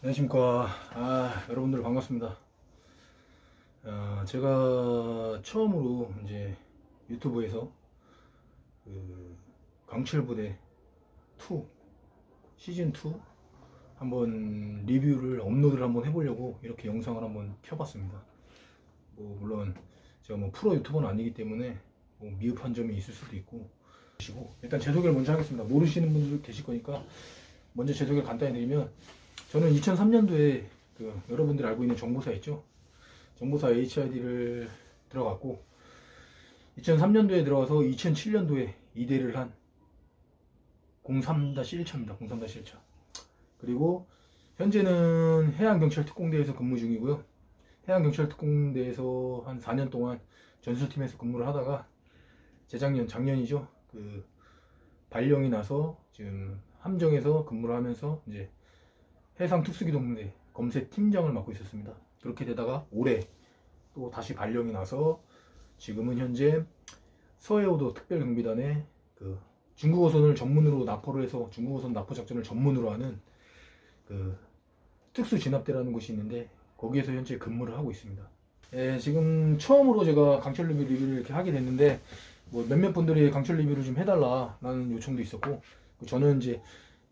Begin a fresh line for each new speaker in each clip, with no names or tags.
안녕하십니까. 여러분들 반갑습니다. 제가 처음으로 이제 유튜브에서 강철부대 2 시즌2 한번 리뷰를 업로드를 한번 해보려고 이렇게 영상을 한번 켜봤습니다. 물론 제가 프로 유튜버는 아니기 때문에 미흡한 점이 있을 수도 있고, 일단 제 소개를 먼저 하겠습니다. 모르시는 분들도 계실 거니까 먼저 제 소개를 간단히 드리면, 저는 2003년도에 여러분들이 알고 있는 정보사 있죠? 정보사 HID를 들어갔고, 2003년도에 들어가서 2007년도에 이대를 한 03-1차입니다. 03-1차. 그리고 현재는 해양경찰특공대에서 근무 중이고요. 해양경찰특공대에서 한 4년 동안 전술팀에서 근무를 하다가 작년이죠. 발령이 나서 지금 함정에서 근무를 하면서 이제 해상특수기동대 검색팀장을 맡고 있었습니다. 그렇게 되다가 올해 또 다시 발령이 나서 지금은 현재 서해오도 특별경비단의 중국어선을 전문으로 납포를 해서 중국어선 납포작전을 전문으로 하는 특수진압대라는 곳이 있는데, 거기에서 현재 근무를 하고 있습니다. 지금 처음으로 제가 강철 리뷰를 이렇게 하게 됐는데, 몇몇 분들이 강철 리뷰를 좀 해달라는 요청도 있었고, 저는 이제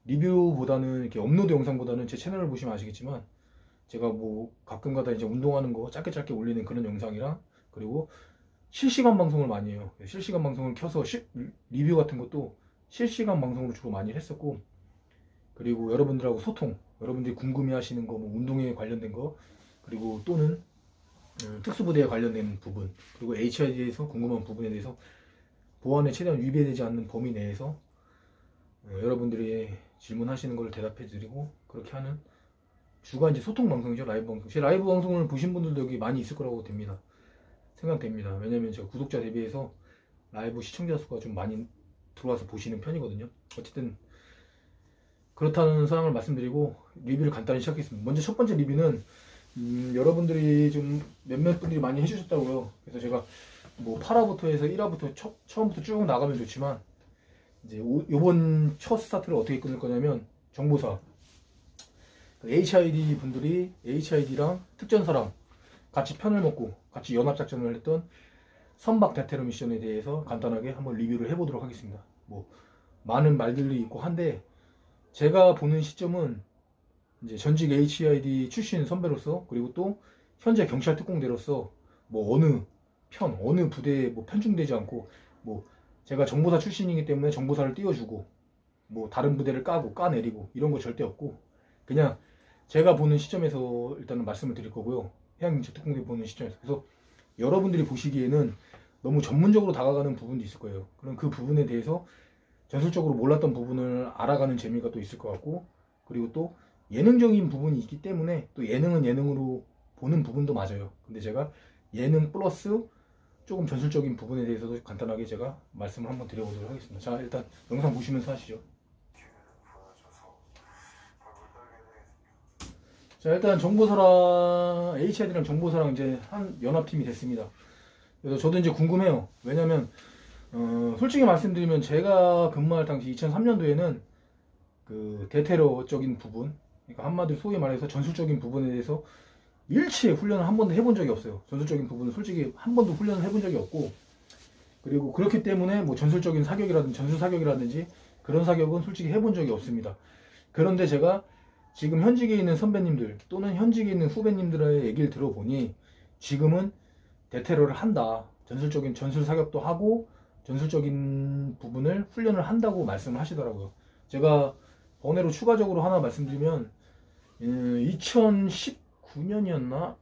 리뷰보다는 이렇게 업로드 영상보다는 제 채널을 보시면 아시겠지만, 제가 가끔가다 이제 운동하는 거 짧게 올리는 그런 영상이랑, 그리고 실시간 방송을 많이 해요. 실시간 방송을 켜서 리뷰 같은 것도 실시간 방송으로 주로 많이 했었고, 그리고 여러분들하고 소통, 여러분들이 궁금해 하시는 거, 운동에 관련된 거, 그리고 또는 특수부대에 관련된 부분, 그리고 HID에서 궁금한 부분에 대해서 보안에 최대한 위배되지 않는 범위 내에서 여러분들이 질문하시는 걸 대답해 드리고, 그렇게 하는 주간 이제 소통 방송이죠. 라이브 방송. 제 라이브 방송을 보신 분들도 여기 많이 있을 거라고 생각됩니다. 왜냐면 제가 구독자 대비해서 라이브 시청자 수가 좀 많이 들어와서 보시는 편이거든요. 어쨌든 그렇다는 사항을 말씀드리고 리뷰를 간단히 시작하겠습니다. 먼저 첫 번째 리뷰는 여러분들이 좀 몇몇 분들이 많이 해주셨다고요. 그래서 제가 8화부터 해서 1화부터 처음부터 쭉 나가면 좋지만, 이제 요번 첫 스타트를 어떻게 끊을 거냐면, 정보사 HID 분들이 HID랑 특전사랑 같이 편을 먹고 같이 연합작전을 했던 선박 대테러 미션에 대해서 간단하게 한번 리뷰를 해보도록 하겠습니다. 많은 말들이 있고 한데, 제가 보는 시점은 이제 전직 HID 출신 선배로서, 그리고 또 현재 경찰특공대로서 어느 편, 어느 부대에 편중되지 않고, 제가 정보사 출신이기 때문에 정보사를 띄워주고 다른 부대를 까내리고 이런 거 절대 없고, 그냥 제가 보는 시점에서 일단은 말씀을 드릴 거고요. 해양경찰특공대 보는 시점에서. 그래서 여러분들이 보시기에는 너무 전문적으로 다가가는 부분도 있을 거예요. 그럼 그 부분에 대해서 전술적으로 몰랐던 부분을 알아가는 재미가 또 있을 것 같고, 그리고 또 예능적인 부분이 있기 때문에 또 예능은 예능으로 보는 부분도 맞아요. 근데 제가 예능 플러스 조금 전술적인 부분에 대해서도 간단하게 제가 말씀을 한번 드려보도록 하겠습니다. 자, 일단 영상 보시면서 하시죠. 자, 일단 정보사랑 HID랑 정보사랑 이제 한 연합팀이 됐습니다. 그래서 저도 이제 궁금해요. 왜냐면 솔직히 말씀드리면, 제가 근무할 당시 2003년도에는 대테러적인 부분, 그러니까 한마디로 소위 말해서 전술적인 부분에 대해서 일체 훈련을 한 번도 해본 적이 없어요. 전술적인 부분은 솔직히 한 번도 훈련을 해본 적이 없고, 그리고 그렇기 때문에 전술적인 사격이라든지 전술 사격이라든지 그런 사격은 솔직히 해본 적이 없습니다. 그런데 제가 지금 현직에 있는 선배님들 또는 현직에 있는 후배님들의 얘기를 들어보니, 지금은 대테러를 한다, 전술 사격도 하고 전술적인 부분을 훈련을 한다고 말씀을 하시더라고요. 제가 번외로 추가적으로 하나 말씀드리면, 2019년이었나?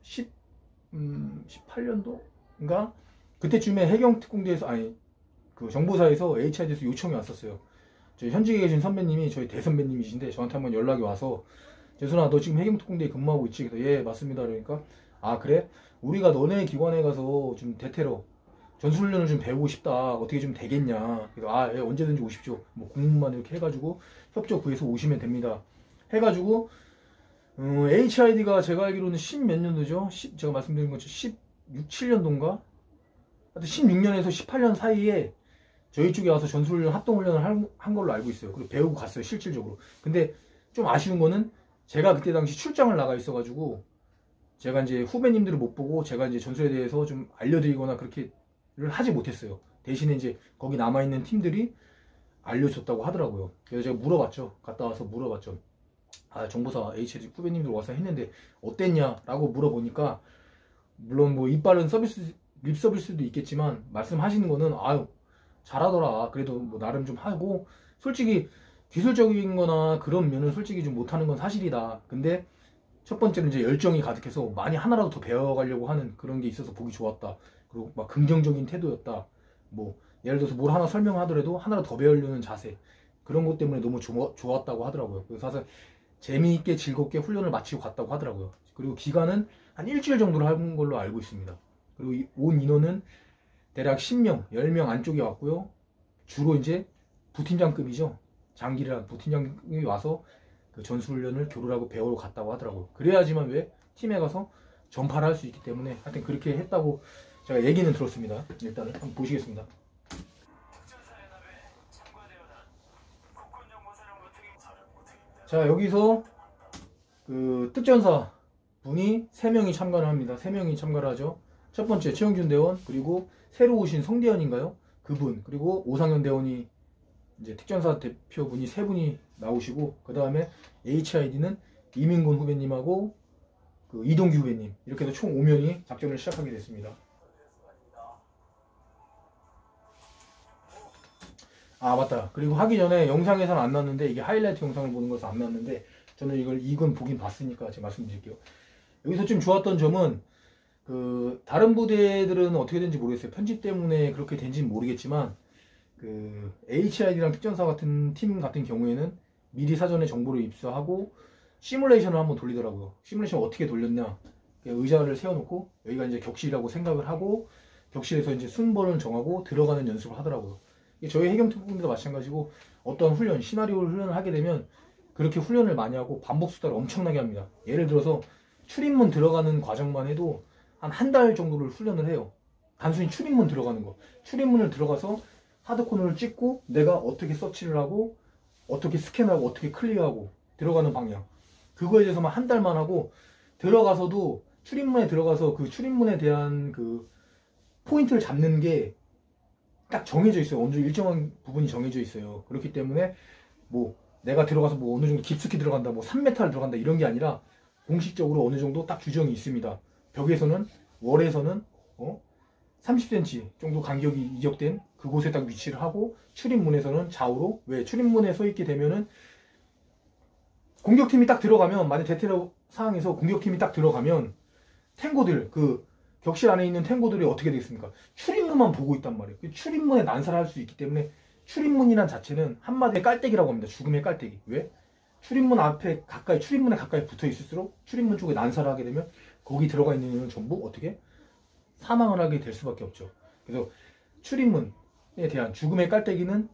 18년도인가? 그때쯤에 해경특공대에서, 정보사에서 HID에서 요청이 왔었어요. 저희 현직에 계신 선배님이 저희 대선배님이신데 저한테 한번 연락이 와서, 재순아, 너 지금 해경특공대에 근무하고 있지? 그래서 예, 맞습니다. 그러니까, 아, 그래? 우리가 너네 기관에 가서 좀 대테러 전술훈련을 좀 배우고 싶다. 어떻게 좀 되겠냐. 그래서 예, 언제든지 오십시오. 공문만 이렇게 해가지고 협조 구해서 오시면 됩니다. 해가지고 HID가 제가 알기로는 10몇 년도죠. 제가 말씀드린 것처럼 16, 7년도인가? 하여튼 16년에서 18년 사이에 저희 쪽에 와서 전술훈련, 합동훈련을 한 걸로 알고 있어요. 그리고 배우고 갔어요, 실질적으로. 근데 좀 아쉬운 거는 제가 그때 당시 출장을 나가 있어가지고 제가 이제 후배님들을 못 보고 제가 이제 전술에 대해서 좀 알려드리거나 그렇게를 하지 못했어요. 대신에 이제 거기 남아있는 팀들이 알려줬다고 하더라고요. 그래서 제가 물어봤죠. 갔다 와서 물어봤죠. 아, 정보사 HLG 후배님들 와서 했는데 어땠냐라고 물어보니까, 물론 뭐 이빨은 서비스 립 서비스도 있겠지만 말씀하시는 거는 아유 잘하더라, 그래도 뭐 나름 좀 하고, 솔직히 기술적인 거나 그런 면은 솔직히 좀 못하는 건 사실이다. 근데 첫 번째는 이제 열정이 가득해서 많이 하나라도 더 배워가려고 하는 그런 게 있어서 보기 좋았다. 그리고 막 긍정적인 태도였다. 뭐 예를 들어서 뭘 하나 설명하더라도 하나라도 더 배우려는 자세, 그런 것 때문에 너무 좋았다고 하더라고요. 그래서 사실 재미있게 즐겁게 훈련을 마치고 갔다고 하더라고요. 그리고 기간은 한 일주일 정도로 한 걸로 알고 있습니다. 그리고 온 인원은 대략 10명, 10명 안쪽에 왔고요. 주로 이제 부팀장급이죠. 장기란 부팀장이 와서 그 전술훈련을 교류하고 배우러 갔다고 하더라고요. 그래야지만 왜 팀에 가서 전파를 할 수 있기 때문에 하여튼 그렇게 했다고 제가 얘기는 들었습니다. 일단은 한번 보시겠습니다. 자, 여기서 그 특전사 분이 3명이 참가를 합니다. 3명이 참가를 하죠. 첫 번째 최영준 대원, 그리고 새로 오신 성대현인가요? 그분, 그리고 오상현 대원이 이제 특전사 대표분이 3분이 나오시고, 그 다음에 HID는 이민곤 후배님하고 그 이동규 후배님, 이렇게 해서 총 5명이 작전을 시작하게 됐습니다. 아, 맞다. 그리고 하기 전에 영상에서는 안 나왔는데, 이게 하이라이트 영상을 보는 것은 안 나왔는데, 저는 이건 보긴 봤으니까 제가 말씀드릴게요. 여기서 좀 좋았던 점은, 그 다른 부대들은 어떻게 된지 모르겠어요. 편집 때문에 그렇게 된지는 모르겠지만, 그 HID랑 특전사 같은 팀 같은 경우에는 미리 사전에 정보를 입수하고 시뮬레이션을 한번 돌리더라고요. 시뮬레이션 어떻게 돌렸냐? 의자를 세워놓고 여기가 이제 격실이라고 생각을 하고 격실에서 이제 순번을 정하고 들어가는 연습을 하더라고요. 저희 해경특공대도 마찬가지고, 어떤 훈련, 시나리오 훈련을 하게 되면 그렇게 훈련을 많이 하고 반복 수다를 엄청나게 합니다. 예를 들어서 출입문 들어가는 과정만 해도 한 달 정도를 훈련을 해요. 단순히 출입문 들어가는 거. 출입문을 들어가서 하드코너를 찍고 내가 어떻게 서치를 하고 어떻게 스캔하고 어떻게 클리어하고 들어가는 방향, 그거에 대해서만 한 달만 하고, 들어가서도 출입문에 들어가서 그 출입문에 대한 그 포인트를 잡는 게 딱 정해져 있어요. 어느 정도 일정한 부분이 정해져 있어요. 그렇기 때문에 뭐 내가 들어가서 뭐 어느 정도 깊숙이 들어간다, 뭐 3m를 들어간다 이런 게 아니라 공식적으로 어느 정도 딱 규정이 있습니다. 벽에서는, 월에서는 30cm 정도 간격이 이적된 그곳에 딱 위치를 하고, 출입문에서는 좌우로, 왜 출입문에 서 있게 되면은 공격팀이 딱 들어가면, 만약 대테러 상황에서 공격팀이 딱 들어가면 탱고들, 그 격실 안에 있는 탱고들이 어떻게 되겠습니까? 출입문만 보고 있단 말이에요. 출입문에 난사를 할 수 있기 때문에 출입문이란 자체는 한마디에 깔때기라고 합니다. 죽음의 깔때기. 왜? 출입문 앞에 가까이, 출입문에 가까이 붙어 있을수록 출입문 쪽에 난사를 하게 되면 거기 들어가 있는 인은 전부 어떻게? 사망을 하게 될 수밖에 없죠. 그래서 출입문에 대한 죽음의 깔때기는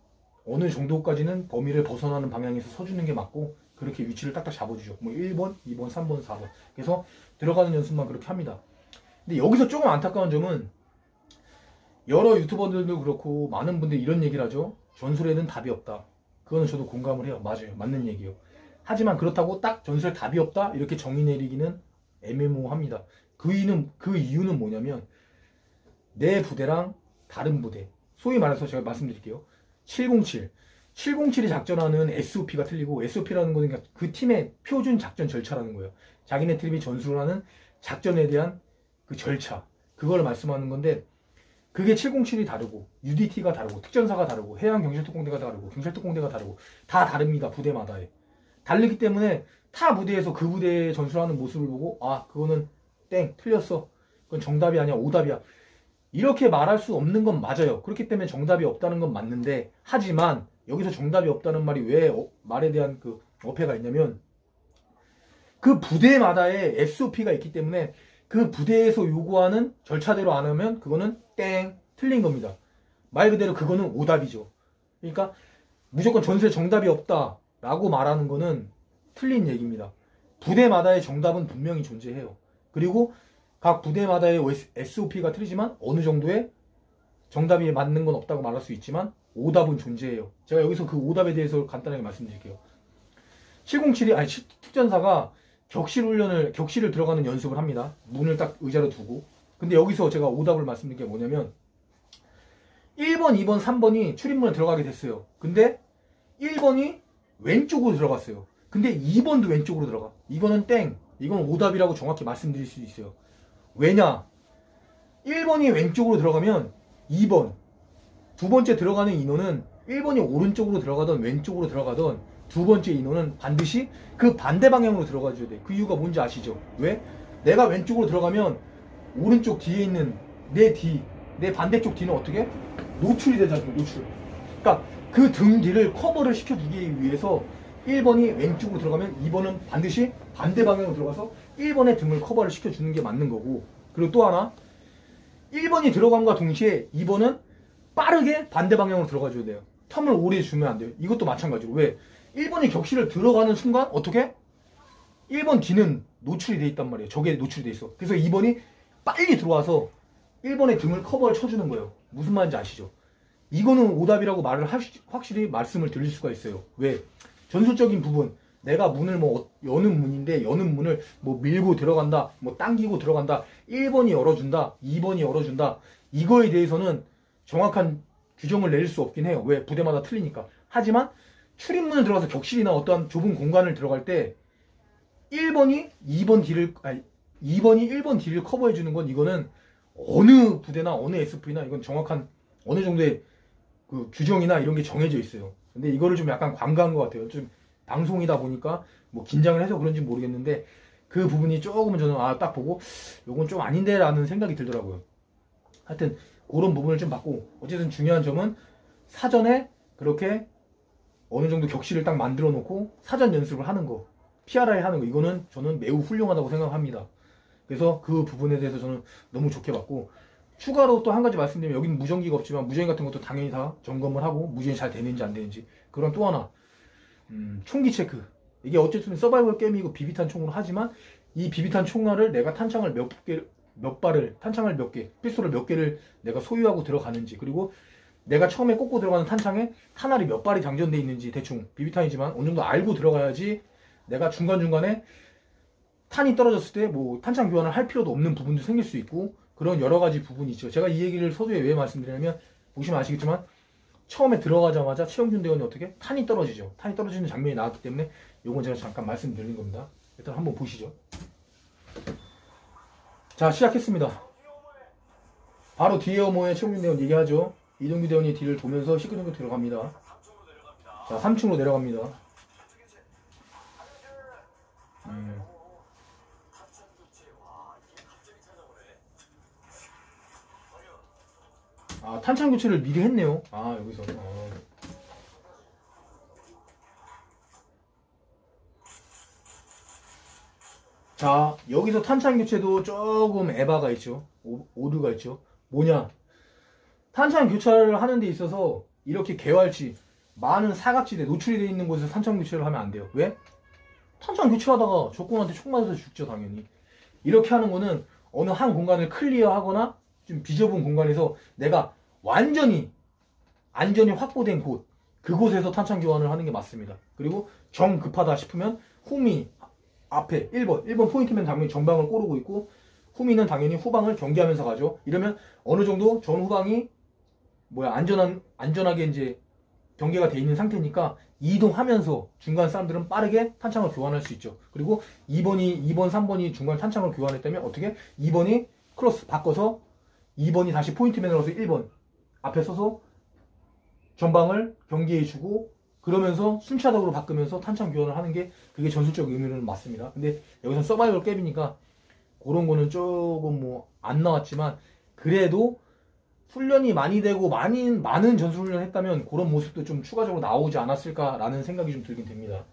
어느 정도까지는 범위를 벗어나는 방향에서 서주는 게 맞고, 그렇게 위치를 딱딱 잡아주죠. 뭐 1번, 2번, 3번, 4번. 그래서 들어가는 연습만 그렇게 합니다. 근데 여기서 조금 안타까운 점은, 여러 유튜버들도 그렇고 많은 분들이 이런 얘기를 하죠. 전술에는 답이 없다. 그거는 저도 공감을 해요. 맞아요. 맞는 얘기예요. 하지만 그렇다고 딱 전술에 답이 없다 이렇게 정의 내리기는 애매모호합니다. 그 이유는 뭐냐면, 내 부대랑 다른 부대, 소위 말해서 제가 말씀드릴게요. 707이 작전하는 SOP가 틀리고, SOP라는 거는 그 팀의 표준 작전 절차라는 거예요. 자기네 팀이 전술을 하는 작전에 대한 그 절차, 그걸 말씀하는 건데, 그게 707이 다르고 UDT가 다르고 특전사가 다르고 해양경찰특공대가 다르고 경찰특공대가 다르고 다 다릅니다. 부대마다에 다르기 때문에 타 부대에서 그 부대의 전술하는 모습을 보고, 아 그거는 땡, 틀렸어, 그건 정답이 아니야, 오답이야, 이렇게 말할 수 없는 건 맞아요. 그렇기 때문에 정답이 없다는 건 맞는데, 하지만 여기서 정답이 없다는 말이 왜 말에 대한 그 어폐가 있냐면, 그 부대마다의 SOP가 있기 때문에 그 부대에서 요구하는 절차대로 안 하면 그거는 땡, 틀린 겁니다. 말 그대로 그거는 오답이죠. 그러니까 무조건 전술에 정답이 없다라고 말하는 거는 틀린 얘기입니다. 부대마다의 정답은 분명히 존재해요. 그리고 각 부대마다의 SOP가 틀리지만 어느 정도의 정답이 맞는 건 없다고 말할 수 있지만 오답은 존재해요. 제가 여기서 그 오답에 대해서 간단하게 말씀드릴게요. 특전사가 격실을 들어가는 연습을 합니다. 문을 딱 의자로 두고. 근데 여기서 제가 오답을 말씀드린 게 뭐냐면 1번, 2번, 3번이 출입문에 들어가게 됐어요. 근데 1번이 왼쪽으로 들어갔어요. 근데 2번도 왼쪽으로 들어가. 이거는 땡. 이건 오답이라고 정확히 말씀드릴 수 있어요. 왜냐? 1번이 왼쪽으로 들어가면 2번, 두 번째 들어가는 인원은 1번이 오른쪽으로 들어가던 왼쪽으로 들어가던 두 번째 인원은 반드시 그 반대 방향으로 들어가줘야 돼. 그 이유가 뭔지 아시죠? 왜? 내가 왼쪽으로 들어가면 오른쪽 뒤에 있는 내 반대쪽 뒤는 어떻게? 노출이 되잖아요. 노출. 그러니까 그 등 뒤를 커버를 시켜주기 위해서 1번이 왼쪽으로 들어가면 2번은 반드시 반대 방향으로 들어가서 1번의 등을 커버를 시켜주는 게 맞는 거고, 그리고 또 하나 1번이 들어감과 동시에 2번은 빠르게 반대 방향으로 들어가줘야 돼요. 텀을 오래 주면 안 돼요. 이것도 마찬가지로. 왜? 1번이 격실을 들어가는 순간 어떻게? 1번 뒤는 노출이 돼 있단 말이에요. 저게 노출이 돼 있어. 그래서 2번이 빨리 들어와서 1번의 등을 커버를 쳐주는 거예요. 무슨 말인지 아시죠? 이거는 오답이라고 확실히 말씀을 드릴 수가 있어요. 왜? 전술적인 부분, 내가 문을 여는 문인데 여는 문을 밀고 들어간다, 당기고 들어간다, 1번이 열어준다, 2번이 열어준다, 이거에 대해서는 정확한 규정을 내릴 수 없긴 해요. 왜? 부대마다 틀리니까. 하지만 출입문을 들어가서 격실이나 어떠한 좁은 공간을 들어갈 때 2번이 1번 뒤를 커버해주는 건, 이거는 어느 부대나 어느 SV나 이건 정확한 어느 정도의 그 규정이나 이런 게 정해져 있어요. 근데 이거를 좀 약간 관과한 것 같아요. 좀 방송이다 보니까 긴장을 해서 그런지 모르겠는데 그 부분이 조금은 저는 딱 보고 요건 좀 아닌데 라는 생각이 들더라고요. 하여튼 그런 부분을 좀 받고, 어쨌든 중요한 점은 사전에 그렇게 어느 정도 격실을 딱 만들어 놓고 사전 연습을 하는 거, PRI 하는 거, 이거는 저는 매우 훌륭하다고 생각합니다. 그래서 그 부분에 대해서 저는 너무 좋게 봤고, 추가로 또 한 가지 말씀드리면, 여기는 무전기가 없지만 무전기 같은 것도 당연히 다 점검을 하고 무전이 잘 되는지 안 되는지, 그런 또 하나 총기 체크. 이게 어쨌든 서바이벌 게임이고 비비탄 총으로 하지만 이 비비탄 총알을 내가 탄창을 탄창을 몇 개, 필소를 몇 개를 내가 소유하고 들어가는지, 그리고 내가 처음에 꽂고 들어가는 탄창에 탄알이 몇 발이 장전돼 있는지, 대충 비비탄이지만 어느 정도 알고 들어가야지 내가 중간중간에 탄이 떨어졌을 때 탄창 교환을 할 필요도 없는 부분도 생길 수 있고, 그런 여러 가지 부분이 있죠. 제가 이 얘기를 서두에 왜 말씀드리냐면, 보시면 아시겠지만 처음에 들어가자마자 최영준 대원이 어떻게? 탄이 떨어지죠. 탄이 떨어지는 장면이 나왔기 때문에 요건 제가 잠깐 말씀드리는 겁니다. 일단 한번 보시죠. 자, 시작했습니다. 바로 뒤에 어머의 최영준 대원 얘기하죠. 이동규 대원이 뒤를 도면서 시크정도 들어갑니다. 자, 3층으로 내려갑니다. 탄창 교체를 미리 했네요. 여기서. 자, 여기서 탄창 교체도 조금 에바가 있죠. 오류가 있죠. 뭐냐? 탄창 교체를 하는 데 있어서 이렇게 개활지, 많은 사각지대, 노출이 되어 있는 곳에서 탄창 교체를 하면 안 돼요. 왜? 탄창 교체하다가 적군한테 총 맞아서 죽죠, 당연히. 이렇게 하는 거는 어느 한 공간을 클리어하거나 좀 비좁은 공간에서 내가 완전히 안전이 확보된 곳, 그곳에서 탄창 교환을 하는 게 맞습니다. 그리고 정 급하다 싶으면 후미 앞에 1번 포인트맨 당연히 전방을 꼬르고 있고, 후미는 당연히 후방을 경계하면서 가죠. 이러면 어느 정도 전 후방이 안전하게 이제 경계가 돼 있는 상태니까 이동하면서 중간 사람들은 빠르게 탄창을 교환할 수 있죠. 그리고 2번, 3번이 중간 탄창을 교환했다면 어떻게? 2번이 크로스 바꿔서 2번이 다시 포인트맨으로서 1번 앞에 서서 전방을 경계해주고, 그러면서 순차적으로 바꾸면서 탄창 교환을 하는 게 그게 전술적 의미로는 맞습니다. 근데 여기서 서바이벌 게임이니까 그런 거는 조금 안 나왔지만, 그래도 훈련이 많이 되고 많은 전술 훈련을 했다면 그런 모습도 좀 추가적으로 나오지 않았을까라는 생각이 좀 들긴 됩니다.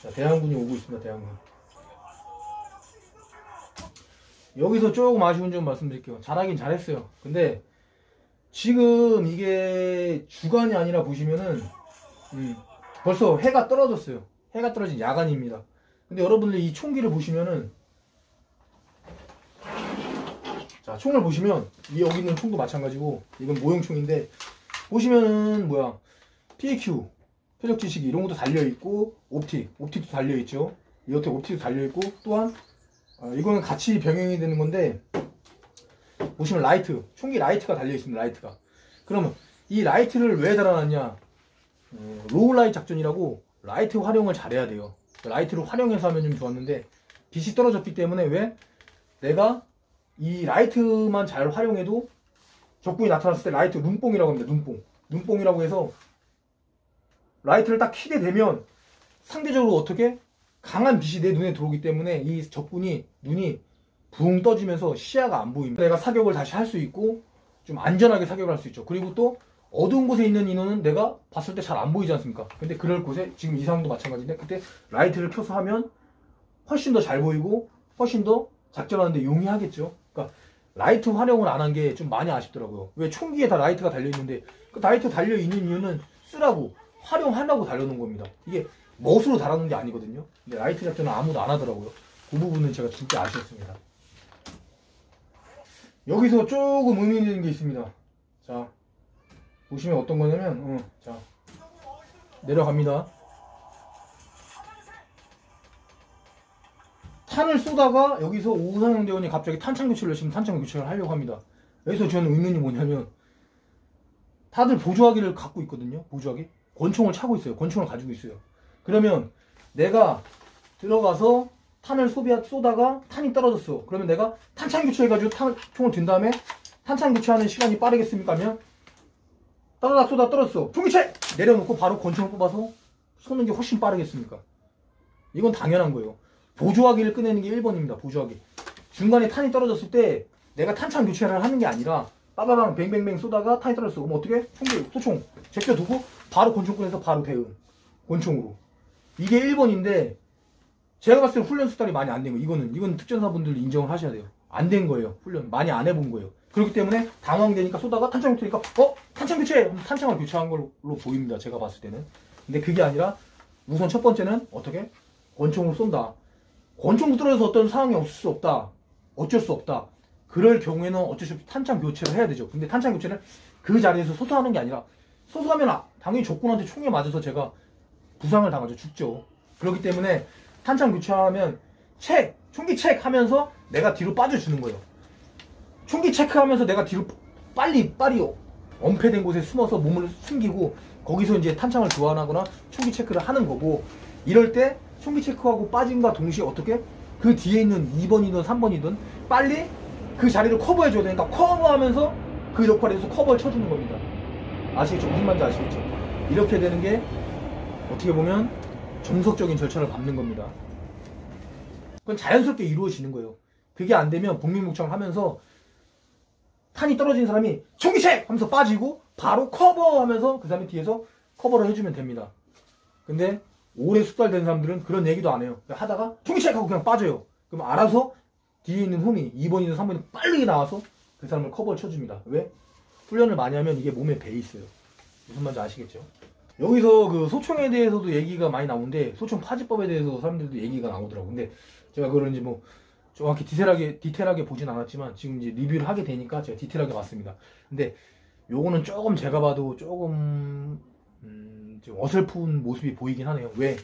자, 대항군이 오고 있습니다. 대항군. 여기서 조금 아쉬운 점 말씀드릴게요. 잘하긴 잘했어요. 근데 지금 이게 주간이 아니라 보시면은 벌써 해가 떨어졌어요. 해가 떨어진 야간입니다. 근데 여러분들 이 총기를 보시면은, 자, 총을 보시면 여기 있는 총도 마찬가지고 이건 모형총인데 보시면은 뭐야 PAQ 표적 지식이 이런 것도 달려있고 옵틱도 달려있죠. 이것도 옵틱도 달려있고 또한 이거는 같이 병행이 되는 건데 보시면 라이트 총기 라이트가 달려있습니다. 라이트가 그러면 이 라이트를 왜 달아놨냐 로우 라이트 작전이라고 라이트 활용을 잘해야 돼요. 라이트를 활용해서 하면 좀 좋았는데 빛이 떨어졌기 때문에 왜 내가 이 라이트만 잘 활용해도 적군이 나타났을 때 라이트 눈뽕이라고 합니다. 눈뽕이라고 해서 라이트를 딱 켜게 되면 상대적으로 어떻게 강한 빛이 내 눈에 들어오기 때문에 이 적군이 눈이 붕 떠지면서 시야가 안 보입니다. 내가 사격을 다시 할 수 있고 좀 안전하게 사격을 할 수 있죠. 그리고 또 어두운 곳에 있는 인원은 내가 봤을 때 잘 안 보이지 않습니까? 근데 그럴 곳에 지금 이 상황도 마찬가지인데 그때 라이트를 켜서 하면 훨씬 더 잘 보이고 훨씬 더 작전하는데 용이하겠죠. 그러니까 라이트 활용을 안 한 게 좀 많이 아쉽더라고요. 왜 총기에 다 라이트가 달려있는데 그 라이트 달려있는 이유는 쓰라고 활용하려고 달려놓은 겁니다. 이게 멋으로 달아놓은 게 아니거든요. 근데 라이트 작전은 아무도 안 하더라고요. 그 부분은 제가 진짜 아쉬웠습니다. 여기서 조금 의미 있는 게 있습니다. 자 보시면 어떤 거냐면 자 내려갑니다. 탄을 쏘다가 여기서 오상영 대원이 갑자기 탄창 교체를 열심히 탄창 교체를 하려고 합니다. 여기서 저는 의문이 뭐냐면 다들 보조하기를 갖고 있거든요. 보조하기 권총을 차고 있어요. 권총을 가지고 있어요. 그러면 내가 들어가서 탄을 쏘다가 탄이 떨어졌어. 그러면 내가 탄창 교체해가지고 총을 든 다음에 탄창 교체하는 시간이 빠르겠습니까? 하면 따다닥 쏘다 떨어졌어. 총교체! 내려놓고 바로 권총을 뽑아서 쏘는 게 훨씬 빠르겠습니까? 이건 당연한 거예요. 보조하기를 꺼내는 게 1번입니다. 보조하기. 중간에 탄이 떨어졌을 때 내가 탄창 교체를 하는 게 아니라 빠바방 뱅뱅뱅 쏘다가 탄이 떨어졌어. 그럼 어떻게? 소총 제껴두고 바로 권총 꺼내서 바로 대응. 권총으로. 이게 1번인데 제가 봤을 때 훈련 수달이 많이 안 된 거예요. 이건 특전사분들 인정을 하셔야 돼요. 안 된 거예요. 훈련 많이 안 해본 거예요. 그렇기 때문에 당황되니까 쏘다가 탄창 교체니까 탄창 교체! 탄창을 교체한 걸로 보입니다. 제가 봤을 때는. 근데 그게 아니라 우선 첫 번째는 어떻게? 권총으로 쏜다. 권총도 떨어져서 어떤 상황이 없을 수 없다. 어쩔 수 없다. 그럴 경우에는 어쩔 수 없이 탄창 교체를 해야 되죠. 근데 탄창 교체를 그 자리에서 서서 하는 게 아니라 서서 하면 당연히 적군한테 총에 맞아서 제가 부상을 당하죠. 죽죠. 그렇기 때문에 탄창 교체하면 총기 책 하면서 내가 뒤로 빠져주는 거예요. 총기 체크하면서 내가 뒤로 빨리 엄폐된 곳에 숨어서 몸을 숨기고 거기서 이제 탄창을 교환하거나 총기 체크를 하는 거고 이럴 때 총기 체크하고 빠짐과 동시에 어떻게 그 뒤에 있는 2번이든 3번이든 빨리 그 자리를 커버해줘야 되니까 커버하면서 그 역할에서 커버를 쳐주는 겁니다. 아시겠죠? 무슨 말인지 아시겠죠? 이렇게 되는 게 어떻게 보면 정석적인 절차를 밟는 겁니다. 그건 자연스럽게 이루어지는 거예요. 그게 안 되면 복밀묵창을 하면서 탄이 떨어진 사람이 총기책! 하면서 빠지고 바로 커버하면서 그 사람이 뒤에서 커버를 해주면 됩니다. 근데 오래 숙달된 사람들은 그런 얘기도 안 해요. 하다가 총기책! 하고 그냥 빠져요. 그럼 알아서 뒤에 있는 흠이 2번이든 3번이든 빨리 나와서 그 사람을 커버를 쳐줍니다. 왜? 훈련을 많이 하면 이게 몸에 배 있어요. 무슨 말인지 아시겠죠? 여기서 그 소총에 대해서도 얘기가 많이 나오는데 소총 파지법에 대해서 사람들도 얘기가 나오더라고요. 근데 제가 그걸 이제 뭐 정확히 디테일하게 보진 않았지만 지금 이제 리뷰를 하게 되니까 제가 디테일하게 봤습니다. 근데 요거는 조금 제가 봐도 조금 좀 어설픈 모습이 보이긴 하네요. 왜?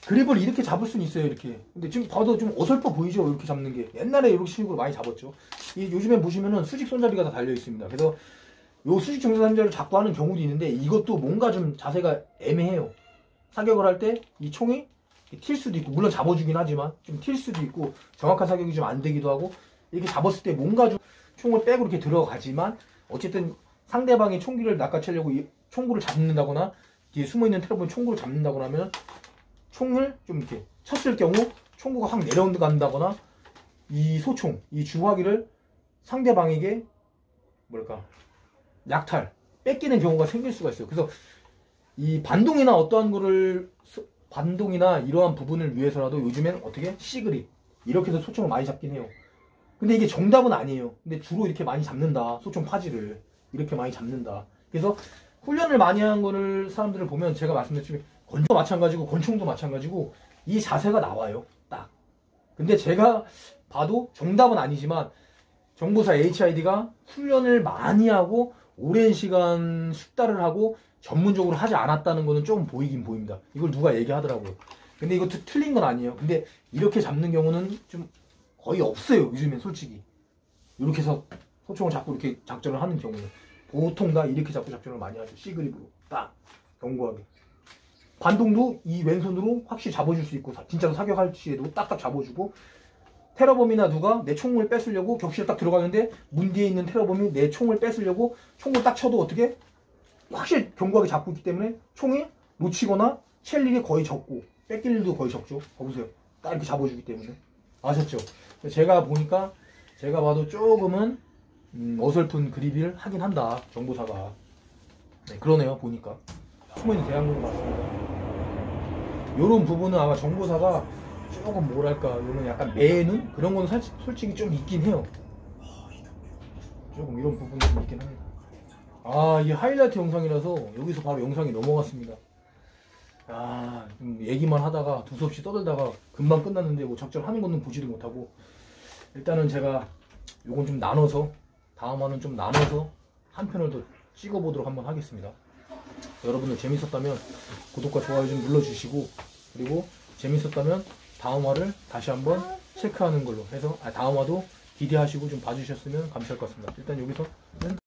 그립을 이렇게 잡을 수는 있어요. 이렇게. 근데 지금 봐도 좀 어설퍼 보이죠. 이렇게 잡는 게. 옛날에 이렇게 식으로 많이 잡았죠. 요즘에 보시면은 수직 손잡이가 다 달려 있습니다. 그래서 요 수직 정사선자를 잡고 하는 경우도 있는데 이것도 뭔가 좀 자세가 애매해요. 사격을 할 때 이 총이 튈 수도 있고 물론 잡아주긴 하지만 좀 튈 수도 있고 정확한 사격이 좀 안 되기도 하고 이렇게 잡았을 때 뭔가 좀 총을 빼고 이렇게 들어가지만 어쨌든 상대방이 총기를 낚아채려고 총구를 잡는다거나 뒤에 숨어있는 테러범이 총구를 잡는다거나 하면 총을 좀 이렇게 쳤을 경우 총구가 확 내려간다거나 이 소총, 이 주화기를 상대방에게 뭐랄까 약탈, 뺏기는 경우가 생길 수가 있어요. 그래서 이 반동이나 어떠한 거를 반동이나 이러한 부분을 위해서라도 요즘엔 어떻게 시그릿 이렇게 해서 소총을 많이 잡긴 해요. 근데 이게 정답은 아니에요. 근데 주로 이렇게 많이 잡는다. 소총 파지를 이렇게 많이 잡는다. 그래서 훈련을 많이 한 거를 사람들을 보면 제가 말씀드렸지만 권총도 마찬가지고 권총도 마찬가지고 이 자세가 나와요. 딱. 근데 제가 봐도 정답은 아니지만 정보사 HID가 훈련을 많이 하고 오랜 시간 숙달을 하고 전문적으로 하지 않았다는 거는 조금 보이긴 보입니다. 이걸 누가 얘기하더라고요. 근데 이것도 틀린 건 아니에요. 근데 이렇게 잡는 경우는 좀 거의 없어요. 요즘엔 솔직히. 이렇게 해서 소총을 잡고 이렇게 작전을 하는 경우는 보통 다 이렇게 잡고 작전을 많이 하죠. C그립으로 딱 견고하게. 반동도 이 왼손으로 확실히 잡아줄 수 있고 진짜로 사격할 시에도 딱딱 잡아주고, 테러범이나 누가 내 총을 뺏으려고 격실에 딱 들어가는데 문 뒤에 있는 테러범이 내 총을 뺏으려고 총을 딱 쳐도 어떻게 확실히 견고하게 잡고 있기 때문에 총이 놓치거나 칠 일이 거의 적고 뺏길 일도 거의 적죠. 봐보세요. 딱 이렇게 잡아주기 때문에. 아셨죠? 제가 보니까 제가 봐도 조금은 어설픈 그립을 하긴 한다. 정보사가. 네, 그러네요. 보니까 숨어있는 대한민국 맞습니다. 요런 부분은 아마 정보사가 조금 뭐랄까 요런 약간 매는 그런 건 솔직히 좀 있긴 해요. 조금 이런 부분이 좀 있긴 합니다. 아, 이게 하이라이트 영상이라서 여기서 바로 영상이 넘어갔습니다. 아, 좀 얘기만 하다가 두서없이 떠들다가 금방 끝났는데 뭐 작전하는 거는 보지도 못하고, 일단은 제가 요건 좀 나눠서 다음 화는 좀 나눠서 한 편을 더 찍어보도록 한번 하겠습니다. 여러분들 재밌었다면 구독과 좋아요 좀 눌러주시고, 그리고 재밌었다면 다음 화를 다시 한번 체크하는 걸로 해서 다음 화도 기대하시고 좀 봐주셨으면 감사할 것 같습니다. 일단 여기서